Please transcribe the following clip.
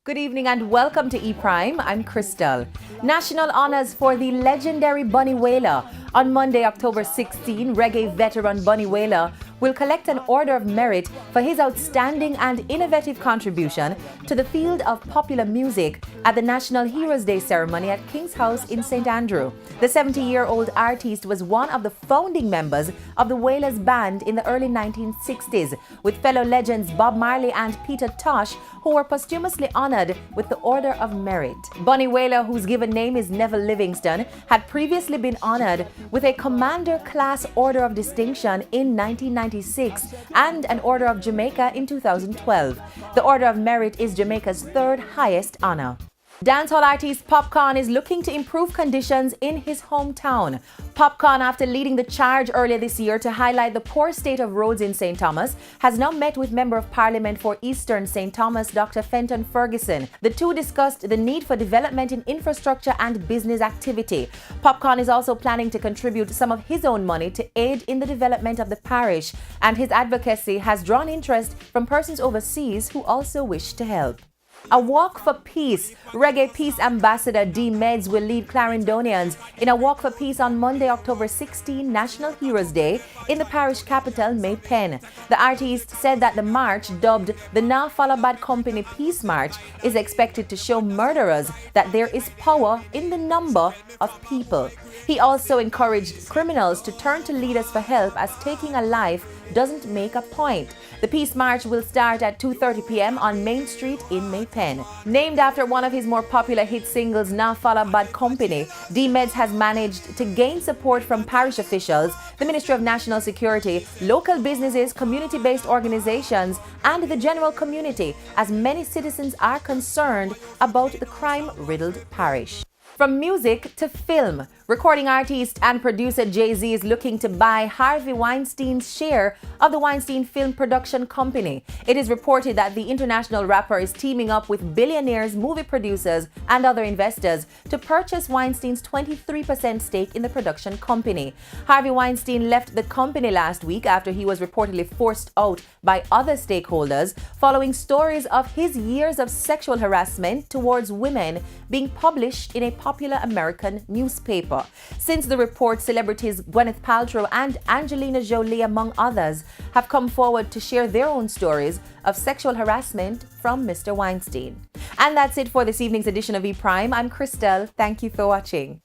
Good evening and welcome to E-Prime. I'm Crystal. National honors for the legendary Bunny Wailer. On Monday, October 16, reggae veteran Bunny Wailer will collect an Order of Merit for his outstanding and innovative contribution to the field of popular music at the National Heroes Day ceremony at King's House in St. Andrew. The 70-year-old artist was one of the founding members of the Wailers band in the early 1960s, with fellow legends Bob Marley and Peter Tosh, who were posthumously honored with the Order of Merit. Bunny Wailer, whose given name is Neville Livingston, had previously been honored with a Commander Class Order of Distinction in 1996 and an Order of Jamaica in 2012. The Order of Merit is Jamaica's third highest honor. Dancehall artist Popcorn is looking to improve conditions in his hometown. Popcorn, after leading the charge earlier this year to highlight the poor state of roads in St. Thomas, has now met with Member of Parliament for Eastern St. Thomas, Dr. Fenton Ferguson. The two discussed the need for development in infrastructure and business activity. Popcorn is also planning to contribute some of his own money to aid in the development of the parish, and his advocacy has drawn interest from persons overseas who also wish to help. A walk for peace. Reggae peace ambassador D Meds will lead Clarendonians in a walk for peace on Monday, October 16, National Heroes Day, in the parish capital, May Pen. The artist said that the march, dubbed the Now Follow Bad Company Peace March, is expected to show murderers that there is power in the number of people. He also encouraged criminals to turn to leaders for help, as taking a life doesn't make a point. The Peace March will start at 2:30 p.m. on Main Street in May Pen. Named after one of his more popular hit singles, Now Follow Bad Company, D Meds has managed to gain support from parish officials, the Ministry of National Security, local businesses, community-based organizations, and the general community, as many citizens are concerned about the crime-riddled parish. From music to film, recording artist and producer Jay-Z is looking to buy Harvey Weinstein's share of the Weinstein Film Production Company. It is reported that the international rapper is teaming up with billionaires, movie producers, and other investors to purchase Weinstein's 23% stake in the production company. Harvey Weinstein left the company last week after he was reportedly forced out by other stakeholders following stories of his years of sexual harassment towards women being published in a popular American newspaper. Since the report, celebrities Gwyneth Paltrow and Angelina Jolie, among others, have come forward to share their own stories of sexual harassment from Mr. Weinstein. And that's it for this evening's edition of E-Prime. I'm Crystal. Thank you for watching.